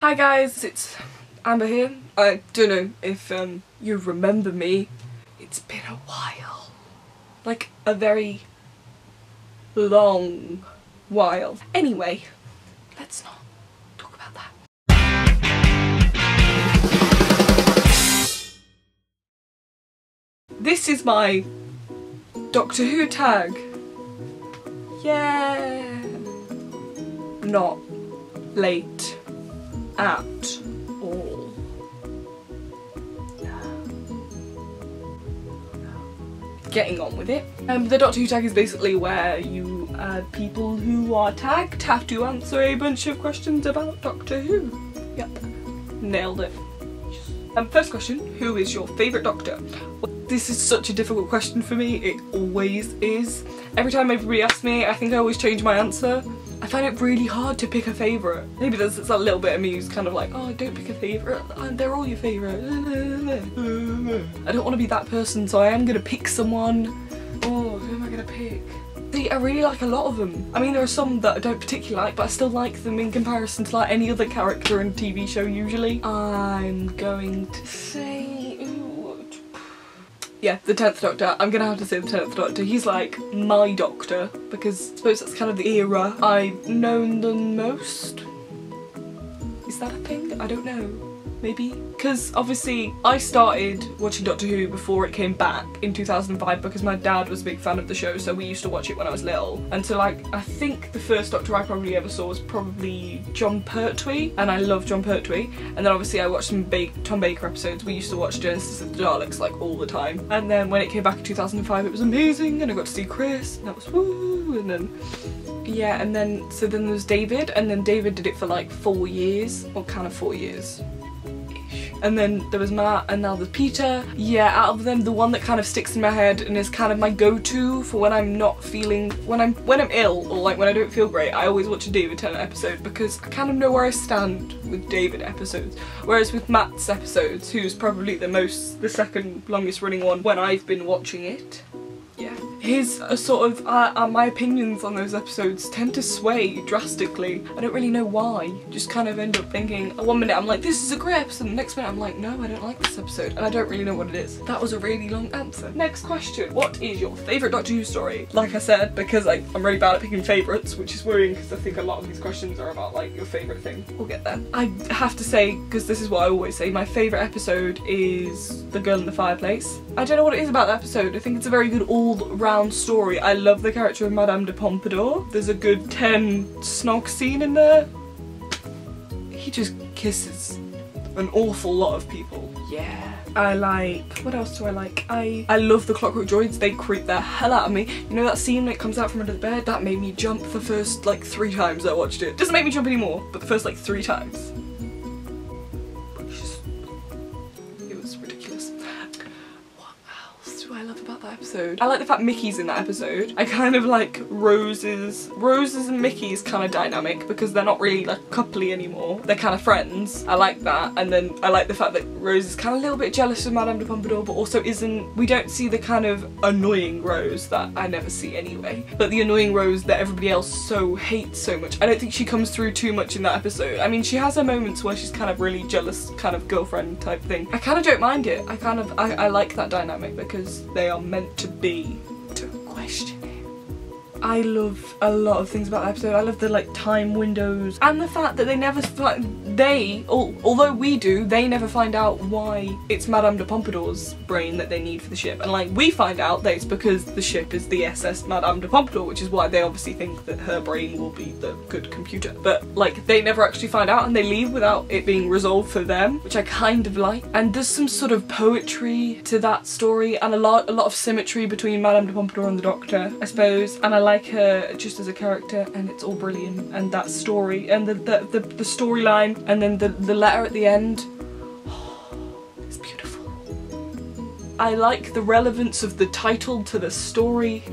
Hi guys, it's Amber here. I don't know if you remember me. It's been a while. Like a very long while. Anyway, let's not talk about that. This is my Doctor Who tag. Yeah. Not late at all. Getting on with it. The Doctor Who tag is basically where you people who are tagged have to answer a bunch of questions about Doctor Who. Yep, nailed it. First question, who is your favourite Doctor? Well, this is such a difficult question for me, it always is. Every time everybody asks me, I think I always change my answer. I find it really hard to pick a favourite. Maybe there's that little bit of me who's kind of like, oh, don't pick a favourite, they're all your favourite. I don't want to be that person, so I am going to pick someone. Oh, who am I going to pick? See, I really like a lot of them. I mean, there are some that I don't particularly like, but I still like them in comparison to like any other character in a TV show usually. I'm going to say... yeah, the 10th Doctor. I'm gonna have to say the 10th Doctor. He's like my Doctor because I suppose that's kind of the era I've known the most. Is that a thing? I don't know. Maybe? Because obviously I started watching Doctor Who before it came back in 2005 because my dad was a big fan of the show, so we used to watch it when I was little. And so like, I think the first Doctor I probably ever saw was probably Jon Pertwee, and I love Jon Pertwee. And then obviously I watched some Tom Baker episodes. We used to watch Genesis of the Daleks like all the time. And then when it came back in 2005 it was amazing and I got to see Chris and that was woo, and then yeah, and then so then there was David, and then David did it for like 4 years, or kind of 4 years. And then there was Matt, and now there's Peter. Yeah, out of them, the one that kind of sticks in my head and is kind of my go-to for when I'm not feeling, when I'm ill or like when I don't feel great, I always watch a David Tennant episode because I kind of know where I stand with David episodes. Whereas with Matt's episodes, who's probably the second longest running one when I've been watching it, yeah, his sort of, my opinions on those episodes tend to sway drastically. I don't really know why. Just kind of end up thinking, one minute I'm like, this is a great episode, and the next minute I'm like, no, I don't like this episode, and I don't really know what it is. That was a really long answer. Next question, what is your favourite Doctor Who story? Like I said, because I'm really bad at picking favourites, which is worrying because I think a lot of these questions are about like your favourite thing. We'll get there. I have to say, because this is what I always say, my favourite episode is The Girl in the Fireplace. I don't know what it is about that episode. I think it's a very good all-round story. I love the character of Madame de Pompadour. There's a good 10 snog scene in there. He just kisses an awful lot of people. Yeah. I like, what else do I like? I love the Clockwork Droids. They creep the hell out of me. You know that scene that comes out from under the bed? That made me jump the first like 3 times I watched it. Doesn't make me jump anymore, but the first like 3 times. It was ridiculous. What else do I love about that episode? I like the fact Mickey's in that episode. I kind of like Rose's and Mickey's kind of dynamic because they're not really like coupley anymore. They're kind of friends. I like that. And then I like the fact that Rose is kind of a little bit jealous of Madame de Pompadour, but also isn't, we don't see the kind of annoying Rose that I never see anyway, but the annoying Rose that everybody else so hates so much. I don't think she comes through too much in that episode. I mean, she has her moments where she's kind of really jealous, kind of girlfriend type thing. I kind of don't mind it. I like that dynamic because they are meant to be, to question it. I love a lot of things about that episode. I love the like time windows and the fact that they never, although we do, they never find out why it's Madame de Pompadour's brain that they need for the ship. And like we find out that it's because the ship is the SS Madame de Pompadour, which is why they obviously think that her brain will be the good computer. But like they never actually find out and they leave without it being resolved for them, which I kind of like. And there's some sort of poetry to that story and a lot of symmetry between Madame de Pompadour and the Doctor, I suppose. And I like her just as a character, and it's all brilliant. And that story and the storyline, and then the letter at the end, it's beautiful. I like the relevance of the title to the story.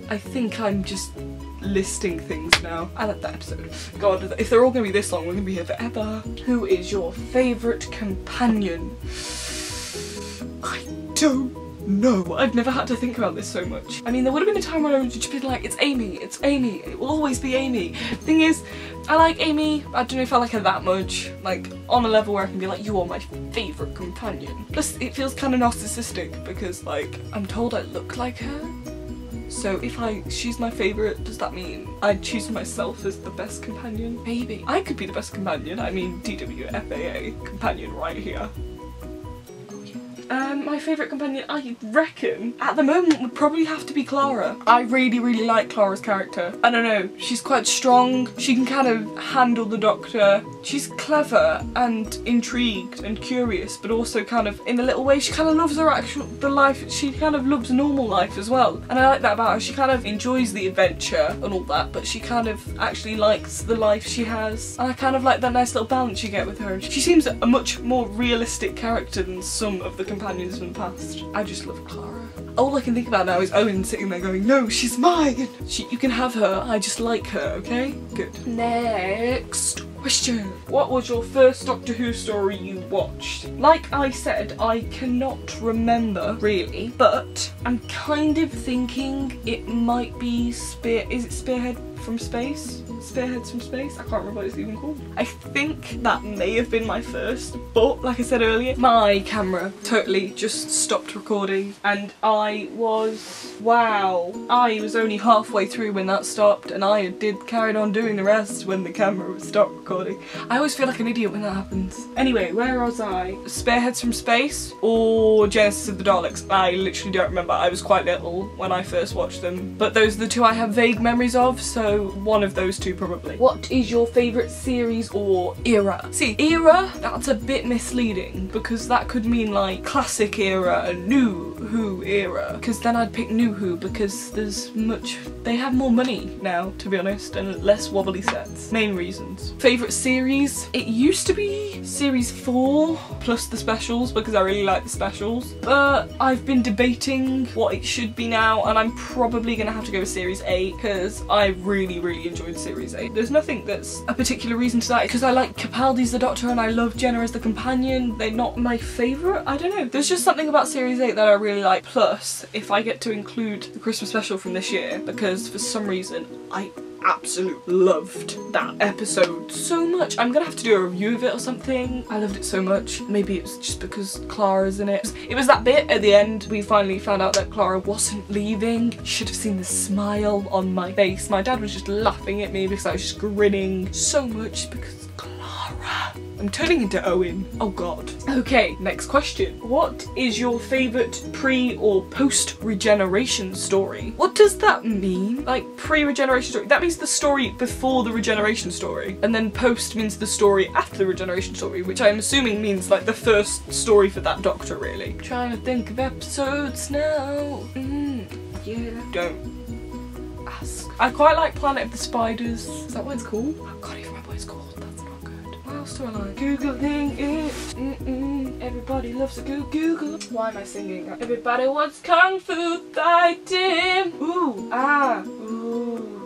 I think I'm just listing things now. I like that episode. God, if they're all gonna be this long, we're gonna be here forever. Who is your favourite companion? I don't No, I've never had to think about this so much. I mean, there would have been a time when I would just be like, it's Amy, it will always be Amy. Thing is, I like Amy, I don't know if I like her that much, like on a level where I can be like, you are my favourite companion. Plus it feels kind of narcissistic because like, I'm told I look like her. So if she's my favourite, does that mean I'd choose myself as the best companion? Maybe. I could be the best companion, I mean DWFAA, companion right here. My favourite companion, I reckon, at the moment would probably have to be Clara. I really, really like Clara's character. I don't know, she's quite strong, she can kind of handle the Doctor. She's clever and intrigued and curious, but also kind of, in a little way, she kind of loves the life, she kind of loves normal life as well. And I like that about her, she kind of enjoys the adventure and all that, but she kind of actually likes the life she has. And I kind of like that nice little balance you get with her. She seems a much more realistic character than some of the companions from the past. I just love Clara. All I can think about now is Owen sitting there going, no, she's mine! You can have her, I just like her, okay? Good. Next question. What was your first Doctor Who story you watched? Like I said, I cannot remember really, but I'm kind of thinking it might be is it Spearhead from Space? Spearheads from Space? I can't remember what it's even called. I think that may have been my first, but like I said earlier, my camera totally just stopped recording and I was only halfway through when that stopped and I carried on doing the rest when the camera stopped recording. I always feel like an idiot when that happens. Anyway, where was I? Spearheads from Space or Genesis of the Daleks? I literally don't remember. I was quite little when I first watched them, but those are the two I have vague memories of, so one of those two probably. What is your favourite series or era? See, era, that's a bit misleading because that could mean like classic era and new Who era, because then I'd pick New Who because they have more money now, to be honest, and less wobbly sets. Main reasons. Favourite series? It used to be series 4 plus the specials because I really like the specials, but I've been debating what it should be now and I'm probably gonna have to go with series 8 because I really, really enjoyed series 8. There's nothing that's a particular reason to that because I like Capaldi's the Doctor and I love Jenna as the companion. They're not my favourite, I don't know. There's just something about series 8 that I really like. Plus, if I get to include the Christmas special from this year, because for some reason I absolutely loved that episode so much. I'm gonna have to do a review of it or something. I loved it so much. Maybe it's just because Clara's in it. It was that bit at the end, we finally found out that Clara wasn't leaving. You should have seen the smile on my face. My dad was just laughing at me because I was just grinning so much because Clara. I'm turning into Owen. Oh god. Okay, next question. What is your favourite pre or post regeneration story? What does that mean? Like pre-regeneration story? That means the story before the regeneration story. And then post means the story after the regeneration story, which I'm assuming means like the first story for that Doctor really. Trying to think of episodes now. Yeah. Don't ask. I quite like Planet of the Spiders. Is that what it's called? I can't even remember what it's called. That's not good. What else do I like? Googling it. Everybody loves a good Google. Why am I singing? Everybody wants Kung Fu Fighting. Ooh.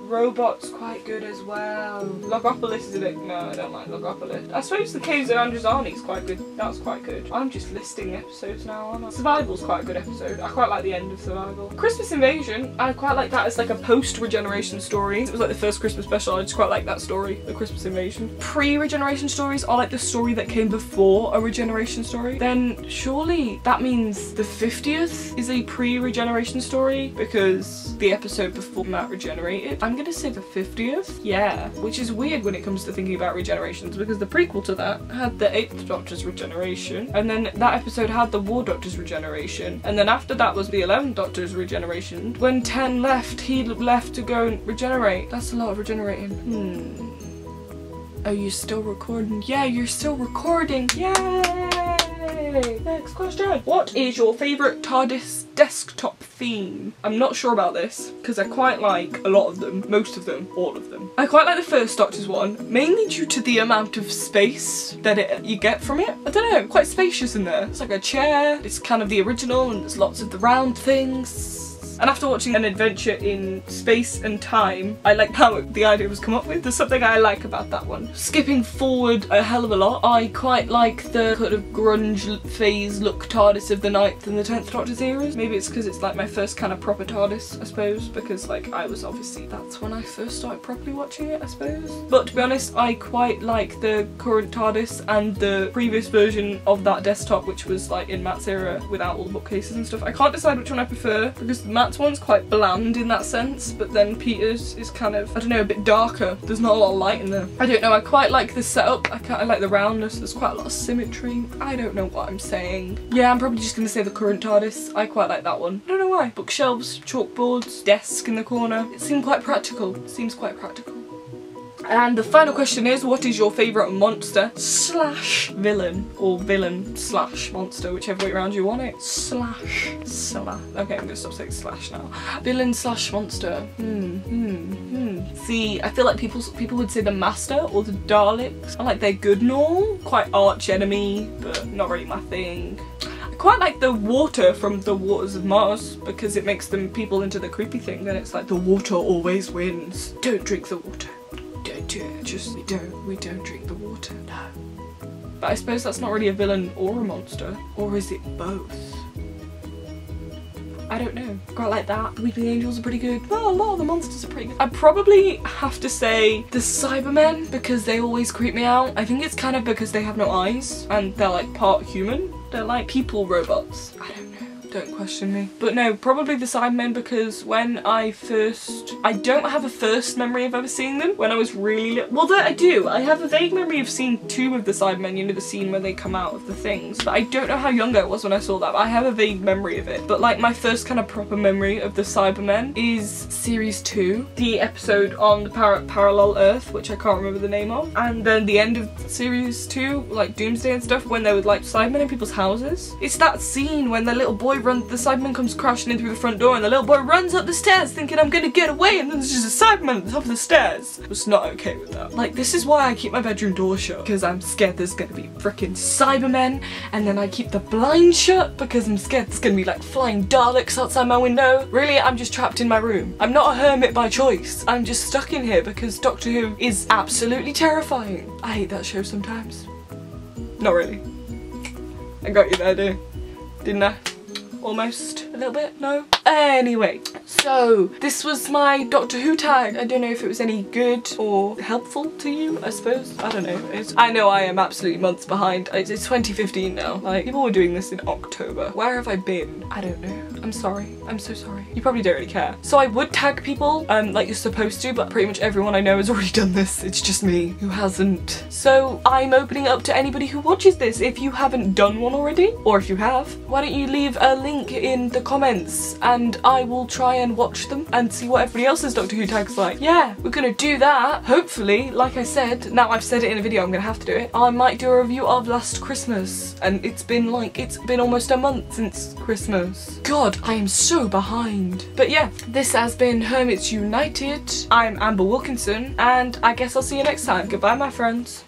Robot's quite good as well. Logopolis is a bit... No, I don't like Logopolis. I suppose the Caves of Androzani is quite good. That's quite good. I'm just listing episodes now, aren't I? Survival's quite a good episode. I quite like the end of Survival. Christmas Invasion, I quite like that as like a post-regeneration story. It was like the first Christmas special. I just quite like that story, the Christmas Invasion. Pre-regeneration stories are like the story that came before a regeneration story. Then surely that means the 50th is a pre-regeneration story because the episode before Matt regenerated. I'm gonna say the 50th? Yeah, which is weird when it comes to thinking about regenerations because the prequel to that had the 8th Doctor's regeneration and then that episode had the War Doctor's regeneration and then after that was the 11th Doctor's regeneration. When 10 left, he left to go and regenerate. That's a lot of regenerating. Are you still recording? Yeah, you're still recording. Yay! Next question. What is your favourite TARDIS desktop theme? I'm not sure about this because I quite like a lot of them, most of them, all of them. I quite like the first Doctor's one, mainly due to the amount of space that you get from it. I don't know, quite spacious in there. It's like a chair, it's kind of the original and there's lots of the round things. TARDIS. And after watching An Adventure in Space and Time, I like how the idea was come up with. There's something I like about that one. Skipping forward a hell of a lot, I quite like the kind of grunge phase look TARDIS of the 9th and the 10th Doctor's eras. Maybe it's because it's like my first kind of proper TARDIS, I suppose, because like I was obviously, that's when I first started properly watching it, I suppose. But to be honest, I quite like the current TARDIS and the previous version of that desktop, which was like in Matt's era without all the bookcases and stuff. I can't decide which one I prefer because Matt's one's quite bland in that sense, but then Peter's is kind of, I don't know, a bit darker. There's not a lot of light in there. I don't know, I quite like the setup. I like the roundness. There's quite a lot of symmetry. I don't know what I'm saying. Yeah, I'm probably just gonna say the current TARDIS. I quite like that one. I don't know why. Bookshelves, chalkboards, desk in the corner. It seemed quite practical. It seems quite practical. And the final question is, what is your favourite monster slash villain? Or villain slash monster, whichever way around you want it. Slash. Okay, I'm gonna stop saying slash now. Villain slash monster. See, I feel like people would say the Master or the Daleks. I like they're good and all. Quite arch enemy, but not really my thing. I quite like the water from the Waters of Mars because it makes them people into the creepy thing. Then it's like the water always wins. Don't drink the water. Don't do it. Just we don't drink the water. No. But I suppose that's not really a villain or a monster, or is it both? I don't know. Quite like that. The Weeping Angels are pretty good. Well, a lot of the monsters are pretty good. I'd probably have to say the Cybermen because they always creep me out. I think it's kind of because they have no eyes and they're like part human. They're like people robots. I don't know. Don't question me. But no, probably the Cybermen because when I don't have a first memory of ever seeing them. When I was really little. Well, I do. I have a vague memory of seeing 2 of the Cybermen, you know, the scene where they come out of the things. But I don't know how young I was when I saw that. But I have a vague memory of it. But like my first kind of proper memory of the Cybermen is series 2. The episode on the parallel Earth, which I can't remember the name of. And then the end of series 2, like Doomsday and stuff, when they would like Cybermen in people's houses. It's that scene when the little boy the Cyberman comes crashing in through the front door and the little boy runs up the stairs thinking I'm gonna get away, and then there's just a Cyberman at the top of the stairs. I was not okay with that. Like, this is why I keep my bedroom door shut, because I'm scared there's gonna be freaking Cybermen, and then I keep the blind shut because I'm scared there's gonna be like flying Daleks outside my window. Really, I'm just trapped in my room. I'm not a hermit by choice. I'm just stuck in here because Doctor Who is absolutely terrifying. I hate that show sometimes. Not really. I got you there, didn't I? Almost. A little bit? No? Anyway, so this was my Doctor Who tag. I don't know if it was any good or helpful to you, I suppose. I don't know. I know I am absolutely months behind. It's 2015 now. Like, people were doing this in October. Where have I been? I don't know. I'm sorry. I'm so sorry. You probably don't really care. So I would tag people, like you're supposed to, but pretty much everyone I know has already done this. It's just me who hasn't. So I'm opening it up to anybody who watches this. If you haven't done one already, or if you have, why don't you leave a link in the comments and I will try and watch them and see what everybody else's Doctor Who tag's like. Yeah, we're gonna do that. Hopefully, like I said, now I've said it in a video, I'm gonna have to do it. I might do a review of Last Christmas, and it's been almost a month since Christmas. God, I am so behind. But yeah, this has been Hermits United. I'm Amber Wilkinson, and I guess I'll see you next time. Goodbye, my friends.